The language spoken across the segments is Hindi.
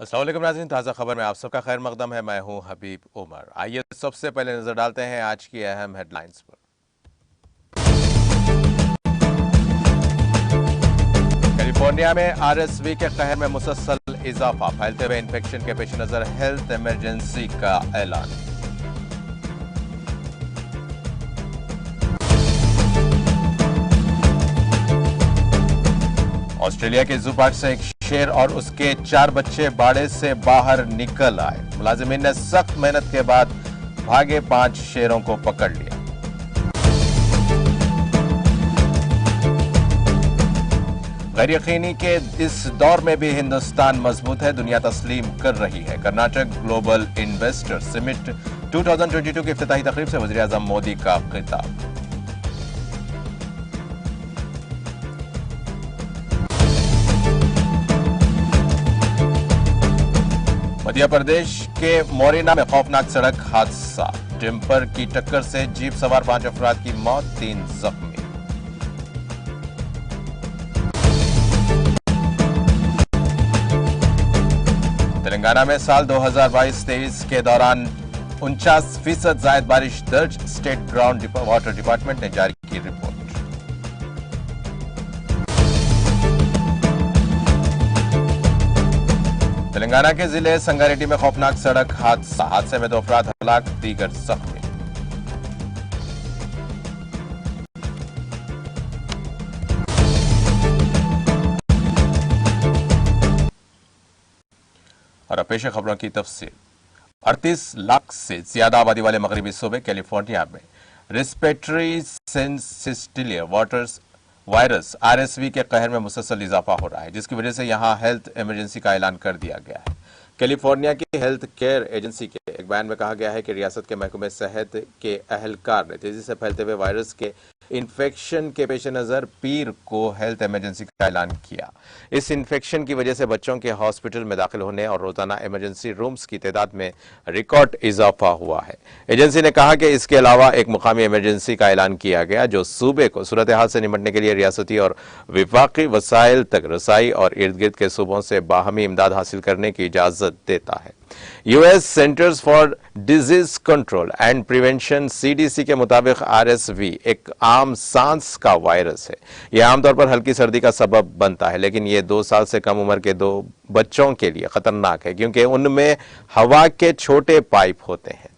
अस्सलाम वालेकुम नाज़रीन, ताज़ा खबर में आप सबका खैर मकदम है। मैं हूं हबीब उमर। आइए सबसे पहले नजर डालते हैं आज की अहम हेडलाइंस पर। कैलिफोर्निया में आरएसवी के कहर में मुसलसल इजाफा, फैलते हुए इन्फेक्शन के पेश नजर हेल्थ इमरजेंसी का ऐलान। ऑस्ट्रेलिया के जू पार्क से एक शेर और उसके 4 बच्चे बाड़े से बाहर निकल आए। मुलाजिमीन ने सख्त मेहनत के बाद भागे 5 शेरों को पकड़ लिया। गैर यकीनी के इस दौर में भी हिंदुस्तान मजबूत है, दुनिया तस्लीम कर रही है। कर्नाटक ग्लोबल इन्वेस्टर समिट 2022 की इफ्तिताही तकरीब से वज़ीर आज़म मोदी का खिताब। मध्य प्रदेश के मोरिना में खौफनाक सड़क हादसा, टिम्पर की टक्कर से जीप सवार 5 अफराद की मौत, 3 जख्मी। तेलंगाना में साल 2022-23 के दौरान 49% जायद बारिश दर्ज, स्टेट ग्राउंड वाटर डिपार्टमेंट ने जारी की रिपोर्ट। तेलंगाना के जिले संगारेड्डी में खौफनाक सड़क हादसा, हादसे में 2 अफराद हलाक, दीगर जख्मी। और अब पेश खबरों की तफसील। 38 लाख से ज्यादा आबादी वाले मगरबी सूबे कैलिफोर्निया में रेस्पिरेटरी सिंसिटिलिया वायरस आरएसवी के कहर में मुसलसल इजाफा हो रहा है, जिसकी वजह से यहां हेल्थ इमरजेंसी का ऐलान कर दिया गया है। कैलिफोर्निया की हेल्थ केयर एजेंसी के एक बयान में कहा गया है कि रियासत के महकमे सेहत के अहलकार ने तेजी से फैलते हुए वायरस के इन्फेक्शन के पेश नजर पीर को हेल्थ इमरजेंसी का ऐलान किया। इस इन्फेक्शन की वजह से बच्चों के हॉस्पिटल में दाखिल होने और रोजाना इमरजेंसी रूम्स की तादाद में रिकॉर्ड इजाफा हुआ है। एजेंसी ने कहा कि इसके अलावा एक मुकामी इमरजेंसी का ऐलान किया गया, जो सूबे को सूरत हाल से निपटने के लिए रियासती और विफाकी वसाइल तक रसाई और इर्द गिर्द के सूबों से बाहमी इमदाद हासिल करने की इजाजत देता है। US centres for disease control and prevention CDC के मुताबिक आरएसवी एक आम सांस का वायरस है। यह आमतौर पर हल्की सर्दी का सबब बनता है, लेकिन यह 2 साल से कम उम्र के 2 बच्चों के लिए खतरनाक है, क्योंकि उनमें हवा के छोटे पाइप होते हैं।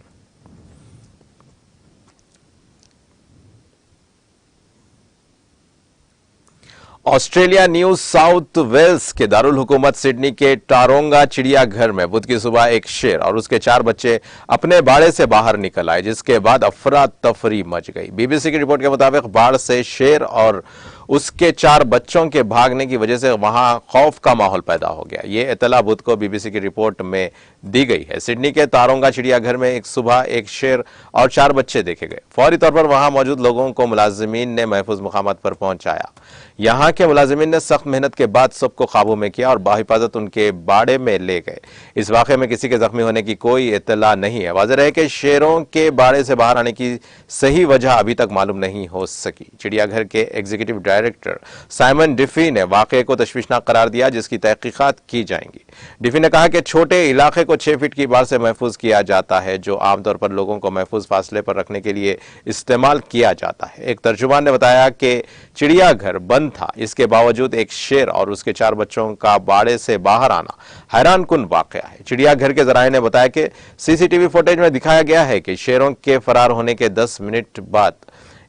ऑस्ट्रेलिया न्यू साउथ वेल्स के दारुल हुकूमत सिडनी के टारोंगा चिड़ियाघर में बुध की सुबह एक शेर और उसके 4 बच्चे अपने बाड़े से बाहर निकल आए, जिसके बाद अफरा तफरी मच गई। बीबीसी की रिपोर्ट के मुताबिक बाढ़ से शेर और उसके 4 बच्चों के भागने की वजह से वहां खौफ का माहौल पैदा हो गया। यह इतला बुध को बीबीसी की रिपोर्ट में दी गई है। सिडनी के तारोंगा चिड़ियाघर में एक सुबह एक शेर और 4 बच्चे देखे गए। फौरी तौर पर वहां मौजूद लोगों को मुलाजिमीन ने महफूज मुकामात पर पहुंचाया। यहां के मुलाजिमीन ने सख्त मेहनत के बाद सबको काबू में किया और बाहिफाजत उनके बाड़े में ले गए। इस वाक़े में किसी के जख्मी होने की कोई इत्तला नहीं है। वाज़ेह है कि शेरों के बाड़े से बाहर आने की सही वजह अभी तक मालूम नहीं हो सकी। चिड़ियाघर के एग्जीक्यूटिव डायरेक्टर साइमन डिफी ने वाक़े को तशवीशनाक करार दिया, जिसकी तहकीकात की जाएंगी। डिफी ने कहा कि छोटे इलाके को 6 फीट की बाढ़ से महफूज किया जाता है, जो आमतौर पर लोगों को महफूज फासले पर रखने के लिए इस्तेमाल किया जाता है। एक तर्जुमान ने बताया कि चिड़ियाघर बंद था, इसके बावजूद एक शेर और उसके 4 बच्चों का बाड़े से बाहर आना हैरान कुन वाकया है। चिड़ियाघर के जराये ने बताया कि सीसीटीवी फुटेज में दिखाया गया है कि शेरों के फरार होने के 10 मिनट बाद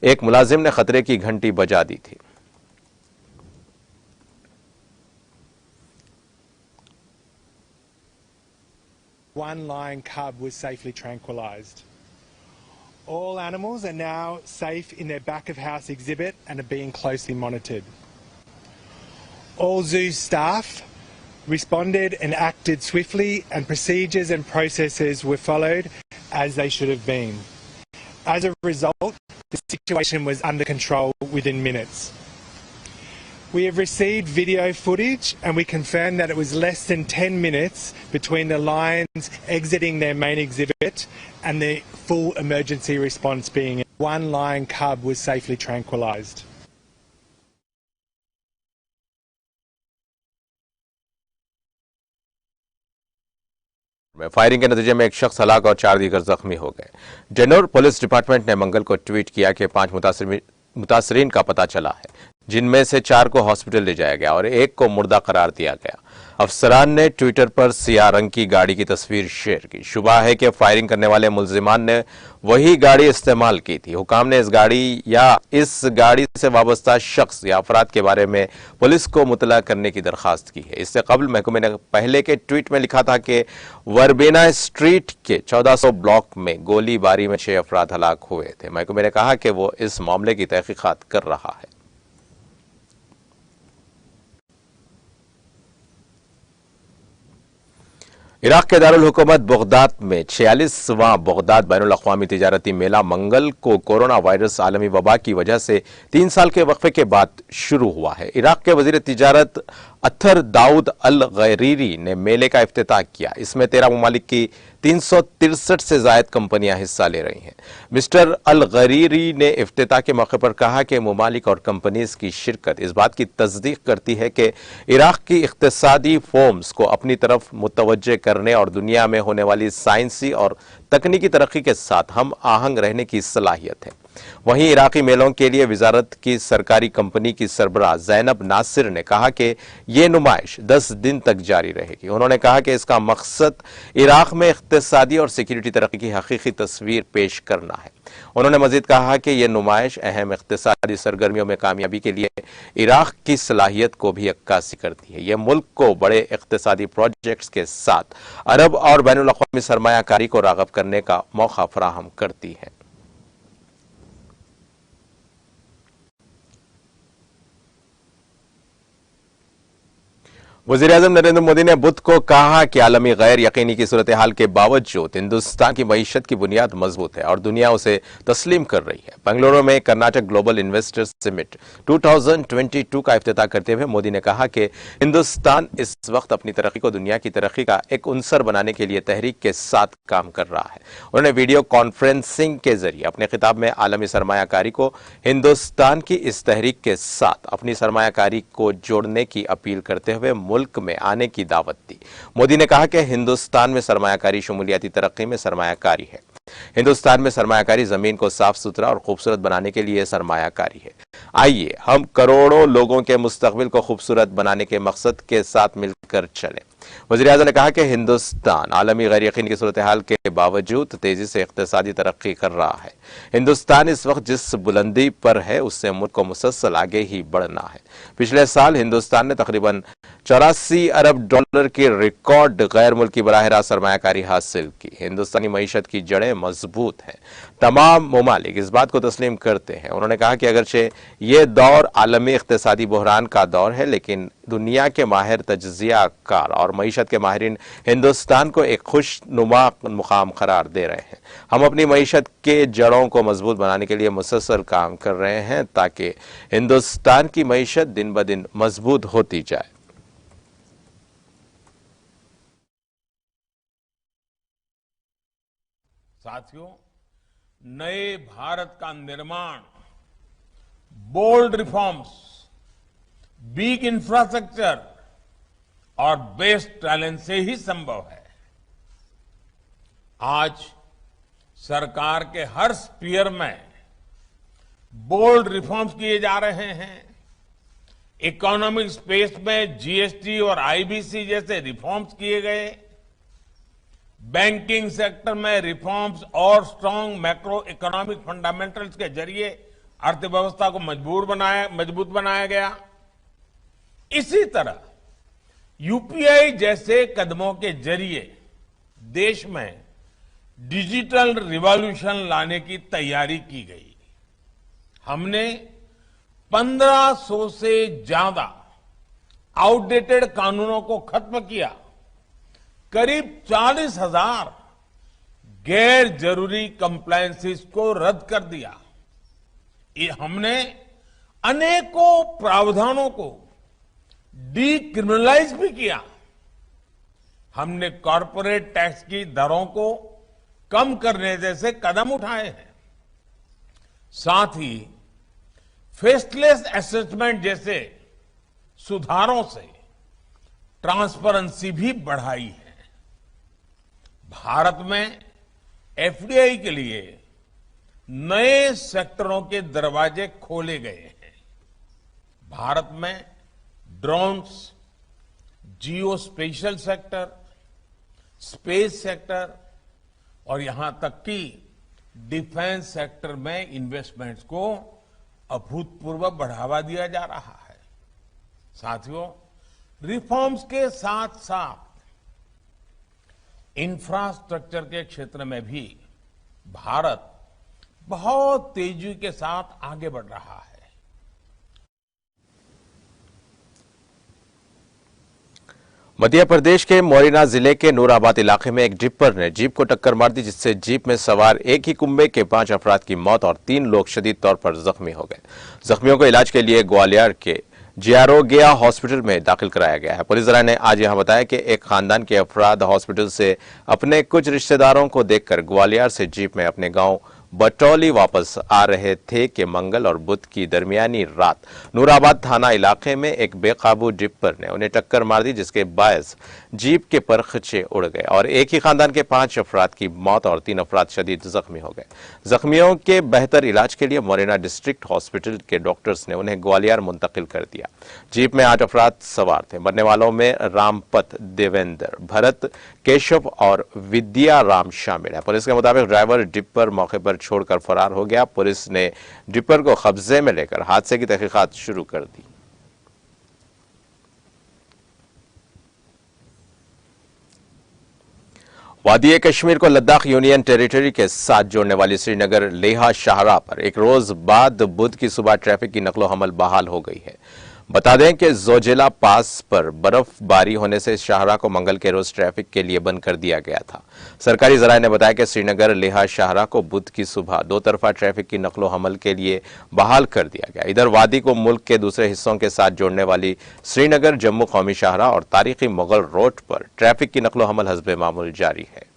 एक मुलाजिम ने खतरे की घंटी बजा दी थी। One lion cub was safely tranquilized. All animals are now safe in their back of house exhibit and are being closely monitored. All zoo staff responded and acted swiftly, and procedures and processes were followed as they should have been. As a result, the situation was under control within minutes. We have received video footage and we confirm that it was less than 10 minutes between the lions exiting their main exhibit and the full emergency response being. One lion cub was safely tranquilized. में फायरिंग के नतीजे में एक शख्स हलाक और 4 दीगर जख्मी हो गए। डेनोर पुलिस डिपार्टमेंट ने मंगल को ट्वीट किया कि 5 मुतासरीन का पता चला है, जिनमें से 4 को हॉस्पिटल ले जाया गया और 1 को मुर्दा करार दिया गया। अफसरान ने ट्विटर पर सियाह रंग की गाड़ी की तस्वीर शेयर की। शुबा है कि फायरिंग करने वाले मुलजिमान ने वही गाड़ी इस्तेमाल की थी। हुकाम ने इस गाड़ी से वाबस्ता शख्स या अफराद के बारे में पुलिस को मुतला करने की दरखास्त की है। इससे कबल महकमे ने पहले के ट्वीट में लिखा था कि वर्बेना स्ट्रीट के 1400 ब्लॉक में गोलीबारी में 6 अफराद हलाक हुए थे। महकमे ने कहा कि वो इस मामले की तहकीकात कर रहा है। इराक के दारुल हुकूमत बगदाद में 46वां बगदाद बैनुल अक़वामी तिजारती मेला मंगल को कोरोना वायरस आलमी वबा की वजह से 3 साल के वक्फे के बाद शुरू हुआ है। इराक के वजीर तिजारत अत्तर दाऊद अल गरीरी ने मेले का इफ्तिताह किया। इसमें 13 ममालिक की 363 से जायद कंपनियां हिस्सा ले रही हैं। मिस्टर अल गरीरी ने इफ्तिताह के मौके पर कहा कि ममालिक और कंपनीज की शिरकत इस बात की तस्दीक करती है कि इराक की इक्तिसादी फॉर्म्स को अपनी तरफ मुतवज्जे करने और दुनिया में होने वाली साइंसी और तकनीकी तरक्की के साथ हम आहंग रहने की सलाहियत है। वहीं इराकी मेलों के लिए वजारत की सरकारी कंपनी की सरबराह जैनब नासिर ने कहा कि यह नुमाइश 10 दिन तक जारी रहेगी। उन्होंने कहा कि इसका मकसद इराक में इक्तिसादी और सिक्योरिटी तरक्की की हकीकी तस्वीर पेश करना है। उन्होंने मजीद कहा कि यह नुमाइश अहम इक्तिसादी सरगर्मियों में कामयाबी के लिए इराक की सलाहियत को भी अक्कासी करती है। यह मुल्क को बड़े इक्तिसादी प्रोजेक्ट्स के साथ अरब और बैनुल अक़वामी सरमायाकारी को राग़ब करने का मौका फराहम करती है। वज़ीर-ए-आज़म नरेंद्र मोदी ने बुध को कहा कि आलमी गैर यकीनी की सूरत हाल के बावजूद हिंदुस्तान की मईशत की बुनियाद मजबूत है और दुनिया उसे तस्लीम कर रही है। बेंगलुरु में कर्नाटक ग्लोबल इन्वेस्टर्स समिट 2022 का इफ्तिताह करते हुए मोदी ने कहा कि हिंदुस्तान इस वक्त अपनी तरक्की को दुनिया की तरक्की का एक उनसर बनाने के लिए तहरीक के साथ काम कर रहा है। उन्होंने वीडियो कॉन्फ्रेंसिंग के जरिए अपने खिताब में आलमी सरमायाकारी को हिंदुस्तान की इस तहरीक के साथ अपनी सरमायाकारी को जोड़ने की अपील करते हुए मुल्क में आने की दावत दी। मोदी ने कहा कि हिंदुस्तान में सरमायाकारी शमूलियाती तरक्की में सरमायाकारी है। हिंदुस्तान में सरमायाकारी जमीन को साफ सुथरा और खूबसूरत बनाने के लिए सरमायाकारी है। आइए हम करोड़ों लोगों के मुस्तकबिल को खूबसूरत बनाने के मकसद के साथ मिलकर चलें। वज़ीर-ए-आज़म ने कहा कि हिंदुस्तान आलमी गैर यकीनी की सूरत हाल के बावजूद तेजी से इक़्तिसादी तरक्की कर रहा है। हिंदुस्तान इस वक्त जिस बुलंदी पर है उससे मुल्क को मुसलसल आगे ही बढ़ना है। पिछले साल हिंदुस्तान ने तकरीबन 84 अरब डॉलर की रिकॉर्ड गैर मुल्की बराह रास्त सरमायाकारी हासिल की। हिंदुस्तानी मईशत की जड़ें मजबूत हैं। तमाम ममालिक इस बात को तस्लीम करते हैं। उन्होंने कहा कि अगरचे ये दौर आलमी इक़्तिसादी बहरान का दौर है, लेकिन दुनिया के माहिर तज्जिया कार और मईशत के माहिरीन हिंदुस्तान को एक खुशनुमा मुकाम करार दे रहे हैं। हम अपनी मईशत के जड़ों को मजबूत बनाने के लिए मुसलसल काम कर रहे हैं ताकि हिंदुस्तान की मईशत दिन ब दिन मजबूत होती जाए। साथियों, नए भारत का निर्माण बोल्ड रिफॉर्म्स, बिग इंफ्रास्ट्रक्चर और बेस्ट टैलेंट से ही संभव है। आज सरकार के हर स्पीयर में बोल्ड रिफॉर्म्स किए जा रहे हैं। इकोनॉमिक स्पेस में जीएसटी और आईबीसी जैसे रिफॉर्म्स किए गए। बैंकिंग सेक्टर में रिफॉर्म्स और स्ट्रांग मैक्रो इकोनॉमिक फंडामेंटल्स के जरिए अर्थव्यवस्था को मजबूत बनाया गया। इसी तरह यूपीआई जैसे कदमों के जरिए देश में डिजिटल रिवॉल्यूशन लाने की तैयारी की गई। हमने 1500 से ज्यादा आउटडेटेड कानूनों को खत्म किया। करीब 40,000 गैर जरूरी कंप्लायंसेस को रद्द कर दिया। हमने अनेकों प्रावधानों को डीक्रिमिनलाइज भी किया। हमने कॉरपोरेट टैक्स की दरों को कम करने जैसे कदम उठाए हैं। साथ ही फेसलेस असेसमेंट जैसे सुधारों से ट्रांसपेरेंसी भी बढ़ाई है। भारत में एफडीआई के लिए नए सेक्टरों के दरवाजे खोले गए हैं। भारत में ड्रोन्स, जियो स्पेशल सेक्टर, स्पेस सेक्टर और यहां तक कि डिफेंस सेक्टर में इन्वेस्टमेंट्स को अभूतपूर्व बढ़ावा दिया जा रहा है। साथियों, रिफॉर्म्स के साथ साथ इंफ्रास्ट्रक्चर के क्षेत्र में भी भारत बहुत तेजी के साथ आगे बढ़ रहा है। मध्य प्रदेश के मोरेना जिले के नूराबाद इलाके में एक डिप्पर ने जीप को टक्कर मार दी, जिससे जीप में सवार एक ही कुंबे के 5 अफराद की मौत और 3 लोग शदीद तौर पर जख्मी हो गए। जख्मियों को इलाज के लिए ग्वालियर के जियारोगिया हॉस्पिटल में दाखिल कराया गया है। पुलिस ने आज यहां बताया कि एक खानदान के अफराद हॉस्पिटल से अपने कुछ रिश्तेदारों को देखकर ग्वालियर से जीप में अपने गांव बटौली वापस आ रहे थे कि मंगल और बुध की दरमियानी रात नूराबाद थाना इलाके में एक बेकाबू डिप्पर ने उन्हें टक्कर मार दी, जिसके बायस जीप के परखचे उड़ गए और एक ही खानदान के 5 अफराद की मौत और 3 अफराद शदीद जख्मी हो गए। जख्मियों के बेहतर इलाज के लिए मोरेना डिस्ट्रिक्ट हॉस्पिटल के डॉक्टर्स ने उन्हें ग्वालियर मुंतकिल कर दिया। जीप में 8 अफराद सवार थे। मरने वालों में रामपत, देवेंद्र, भरत, केशव और विद्या राम शामिल है। पुलिस के मुताबिक ड्राइवर डिप्पर मौके पर छोड़कर फरार हो गया। पुलिस ने डिप्पर को कब्जे में लेकर हादसे की तहकीकात शुरू कर दी। वादी कश्मीर को लद्दाख यूनियन टेरिटरी के साथ जोड़ने वाली श्रीनगर लेह शाहराह पर एक रोज बाद बुध की सुबह ट्रैफिक की नकलो हमल बहाल हो गई है। बता दें कि जोजिला पास पर बर्फबारी होने से शाहराह को मंगल के रोज ट्रैफिक के लिए बंद कर दिया गया था। सरकारी जराये ने बताया कि श्रीनगर लेह शाहराह को बुध की सुबह 2 तरफा ट्रैफिक की नकलो हमल के लिए बहाल कर दिया गया। इधर वादी को मुल्क के दूसरे हिस्सों के साथ जोड़ने वाली श्रीनगर जम्मू कौमी शाहराह और तारीखी मुगल रोड पर ट्रैफिक की नकलो हमल हस्बे मामूल जारी है।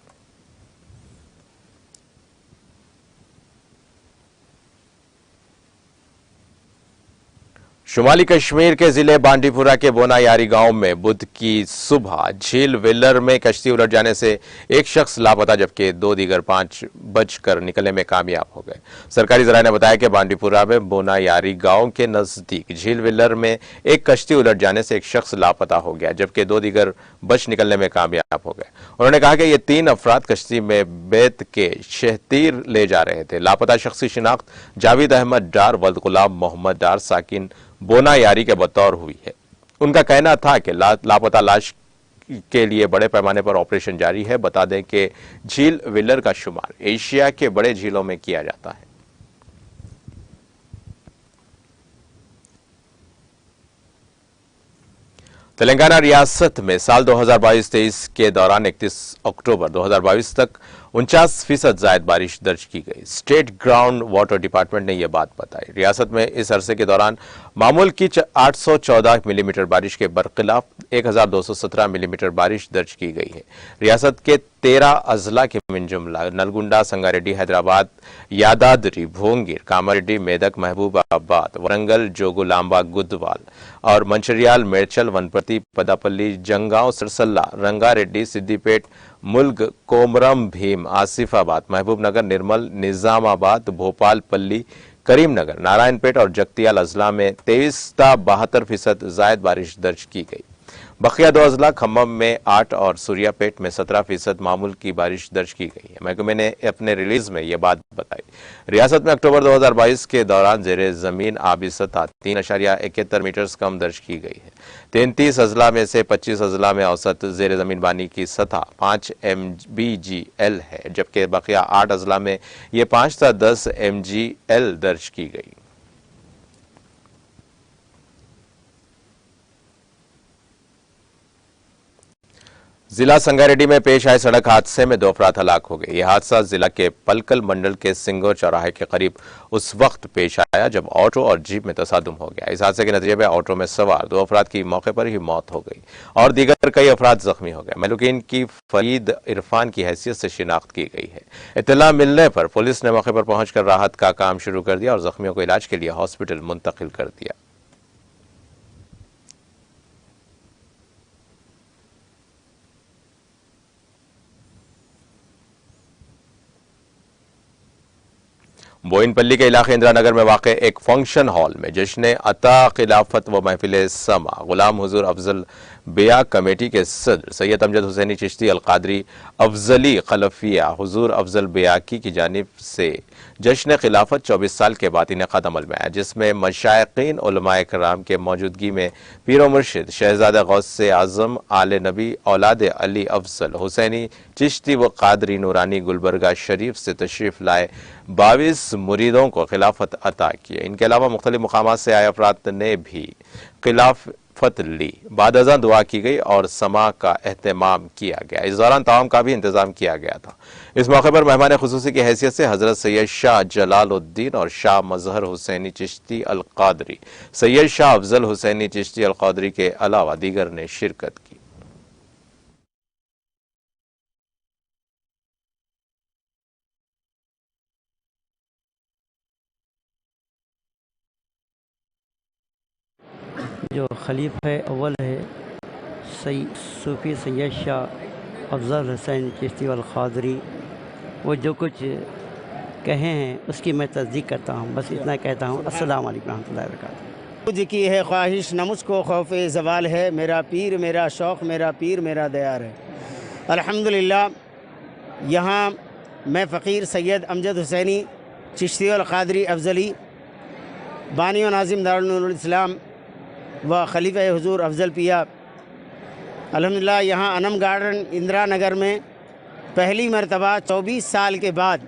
शुमाली कश्मीर के जिले बांडीपुरा के बोनायारी गांव में बुध की सुबह झील वेलर में कश्ती उलट जाने से एक शख्स लापता, जबकि 2 दीगर 5 बचकर निकलने में कामयाब हो गए। सरकारी जराये ने बताया कि बांडीपुरा में बोनायारी गांव के नजदीक झील वेलर में एक कश्ती उलट जाने से एक शख्स लापता हो गया, जबकि 2 दीगर बच निकलने में कामयाब हो गए। उन्होंने कहा कि ये 3 अफराद कश्ती में बेत के शहतीर ले जा रहे थे। लापता शख्स की शिनाख्त जावेद अहमद डार, वल्द गुलाम मोहम्मद डार साकिन बोनायारी के बतौर हुई है। उनका कहना था कि लापता लाश के लिए बड़े पैमाने पर ऑपरेशन जारी है। बता दें कि झील वेलर का शुमार एशिया के बड़े झीलों में किया जाता है। तेलंगाना रियासत में साल 2022-23 के दौरान 31 अक्टूबर 2022 तक 49% जायद बारिश दर्ज की गई। स्टेट ग्राउंड वाटर डिपार्टमेंट ने यह बात बताई। रियासत में इस अरसे के दौरान मामूल की 814 मिलीमीटर बारिश के बरखिलाफ 1217 मिलीमीटर बारिश दर्ज की गई है। रियासत के 13 अजला के मिंजुमला, नलगुंडा, संगारेड्डी, हैदराबाद, यादाद्री, भोंगिर, कामारेड्डी, मेदक, महबूबाबाद, वरंगल, जोगुलांबा, गुदवाल और मंचिर्याल, मेडचल, वनपति, पदापल्ली, जंगांव, सिरसल्ला, रंगारेड्डी, सिद्दीपेट, मुल्क, कोमरम भीम, आसिफाबाद, महबूबनगर, निर्मल, निजामाबाद, भोपालपल्ली, करीमनगर, नारायणपेट और जगतियाल अजला में 23.72% जायद बारिश दर्ज की गई। बकिया 2 अजला खम्मम में 8 और सूर्यापेट में 17% मामूल की बारिश दर्ज की गई है। महकमे ने अपने रिलीज में यह बात बताई। रियासत में अक्टूबर 2022 के दौरान जेरे जमीन आबी सतह 3.71 मीटर कम दर्ज की गई है। 33 अजला में से 25 अजला में औसत जेरे जमीन पानी की सतह 5 MBGL है, जबकि बकिया 8 अजला में यह 5.10 MGL दर्ज की गई। जिला संगारेड्डी में पेश आए सड़क हादसे में 2 अफराद हलाक हो गए। यह हादसा जिला के पलकल मंडल के सिंगोर चौराहे के करीब उस वक्त पेश आया जब ऑटो और जीप में तसादुम हो गया। इस हादसे के नतीजे में ऑटो में सवार 2 अफराद की मौके पर ही मौत हो गई और दीगर कई अफराद जख्मी हो गए। महलूकीन की फरीद इरफान की हैसियत से शिनाख्त की गई है। इत्तला मिलने पर पुलिस ने मौके पर पहुंचकर राहत का काम शुरू कर दिया और जख्मियों को इलाज के लिए हॉस्पिटल मुंतकिल कर दिया। बोइनपल्ली के इलाके इंदिरा नगर में वाक़ एक फंक्शन हॉल में जश्न अता खिलाफत व महफिल समा गुलाम हुजूर अफजल बेया कमेटी के सदर सैयद अमजद हुसैनी चिश्ती अलकादरी अफजली खलफिया हुजूर अफजल बेयाकी की जानिब से जश्न खिलाफत 24 साल के बाद इनेकाद अमल में आया, जिसमें मशाइखीन उलमाए कराम के मौजूदगी में पीर मुर्शिद शहजादा गौस से आजम आले नबी औलाद अली अफजल हुसैनी चिश्ती व कादरी नूरानी गुलबर्गा शरीफ से तशरीफ लाए 22 मुरीदों को खिलाफत अता किए। इनके अलावा मुख्तलिफ मुकामात से आए अफराद ने भी खिलाफत ली। बाद अज़ां दुआ की गई और समा का एहतमाम किया गया। इस दौरान ताम का भी इंतजाम किया गया था। इस मौके पर मेहमान खुसूसी की हैसियत से हजरत सैयद शाह जलालुद्दीन और शाह मजहर हुसैनी चिश्ती अलकादरी, सैयद शाह अफजल हुसैनी चिश्ती अलकादरी के अलावा दीगर ने शिरकत की। जो खलीफा अव्वल है सूफ़ी सैयद शाह अफजल हुसैन चिश्ती अल क़ादरी, वो जो कुछ कहे हैं उसकी मैं तस्दीक करता हूँ। बस इतना कहता हूँ। अस्सलाम वालेकुम रहमतुल्लाहि व बरकातुहू। खुद की है ख्वाहिश न मुझको खौफ ज़वाल है, मेरा पीर मेरा शौक़ मेरा पीर मेरा दयार है। अल्हम्दुलिल्लाह यहाँ मैं फ़कीर सैयद अमजद हुसैनी चिश्ती अल क़ादरी अफजली बानी व नाज़िम दारुल नूरुल इस्लाम व खलीफा हुजूर अफजल पिया अल्हम्दुलिल्लाह यहाँ अनम गार्डन इंदिरा नगर में पहली मरतबा 24 साल के बाद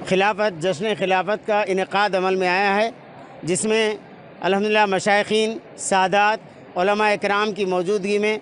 खिलाफत जश्न खिलाफत का इनेकाद अमल में आया है, जिसमें अल्हम्दुलिल्लाह मशाइखीन सादात उलमा इकराम की मौजूदगी में,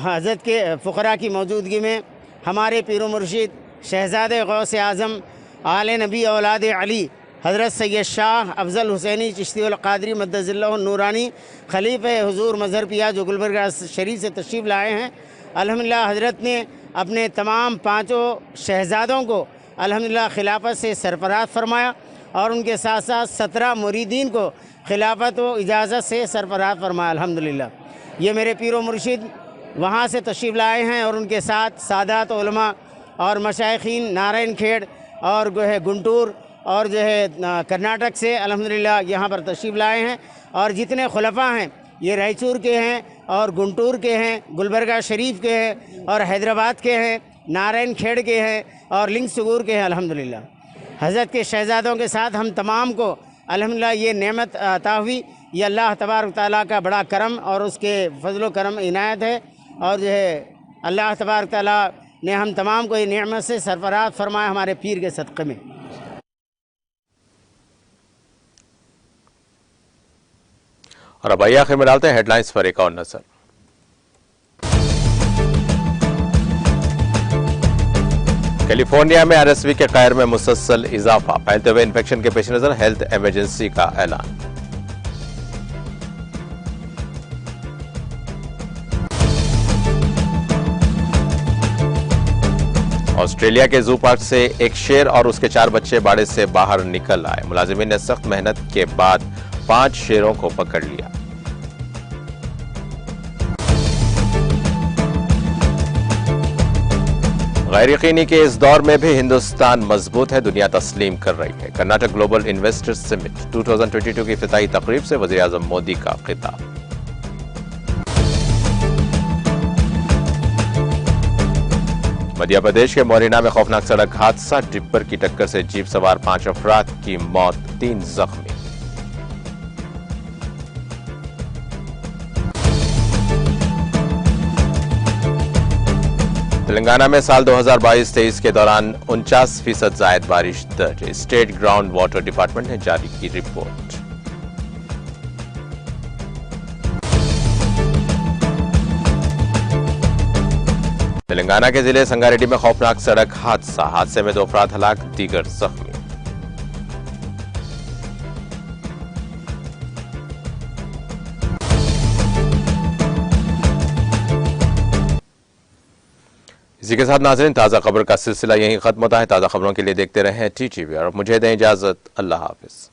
हज़रत के फ़ुक़रा की मौजूदगी में हमारे पीर मुर्शिद शहज़ादे गौस आज़म आले नबी औलाद अली हज़रत सैयद शाह अफजल हुसैनी चिश्ती अल क़ादरी मद्दज़िल्लाहु नूरानी खलीफ़ा हुज़ूर मज़हर पिया जो गुलबर्गा शरीफ से तशरीफ़ लाए हैं। अल्हम्दुलिल्लाह हज़रत ने अपने तमाम पाँचों शहज़ादों को अल्हम्दुलिल्लाह खिलाफत से सरफराज फरमाया और उनके साथ साथ 17 मुरीदीन को खिलाफत व इजाज़त से सरफराज फरमाया। अल्हम्दुलिल्लाह ये मेरे पीर मुर्शिद वहाँ से तशरीफ़ लाए हैं और उनके साथ सादात उलमा और मशाइखीन नारायण खेड़ और जो है गुंटूर और जो है कर्नाटक से अल्हम्दुलिल्लाह यहाँ पर तशरीफ़ लाए हैं। और जितने खुलफा हैं ये रायचूर के हैं और गुंटूर के हैं, गुलबर्गा शरीफ के हैं और हैदराबाद के हैं, नारायण खेड़ के हैं और लिंग सुगूर के हैं। अल्हम्दुलिल्लाह हज़रत के शहज़ादों के साथ हम तमाम को अल्हम्दुलिल्लाह ये नेमत अता हुई। ये अल्लाह तबारक तआला का बड़ा करम और उसके फजल करम इनायत है। और जो है अल्लाह तबारक तआला ने हम तमाम को ये नेमत से सरफराज फरमाया हमारे पीर के सदक़े में। और अब आइए आखिर में डालते हैं हेडलाइंस पर एक और नजर। कैलिफोर्निया में आरएसवी के कहर में मुसलसल इजाफा, फैलते हुए इन्फेक्शन के पेश नजर हेल्थ इमरजेंसी का ऐलान। ऑस्ट्रेलिया के जू पार्क से एक शेर और उसके 4 बच्चे बाड़े से बाहर निकल आए। मुलाजिमीन ने सख्त मेहनत के बाद 5 शेरों को पकड़ लिया। गैर यकीनी के इस दौर में भी हिंदुस्तान मजबूत है, दुनिया तस्लीम कर रही है। कर्नाटक ग्लोबल इन्वेस्टर्स समिट 2022 की इफ्तिताही तकरीब से वज़ीर आज़म मोदी का खिताब। मध्य प्रदेश के मोरिना में खौफनाक सड़क हादसा, टिप्पर की टक्कर से जीप सवार 5 अफराद की मौत, 3 जख्मी। तेलंगाना में साल 2022-23 के दौरान 49% जायद बारिश दर्ज। स्टेट ग्राउंड वाटर डिपार्टमेंट ने जारी की रिपोर्ट। तेलंगाना के जिले संगारेड्डी में खौफनाक सड़क हादसे में 2 अफराद हलाक, दीगर जख्मी। इसी के साथ नाज़रीन ताज़ा खबर का सिलसिला यहीं खत्म होता है। ताज़ा खबरों के लिए देखते रहें TTV और मुझे दें इजाज़त। अल्लाह हाफिज़।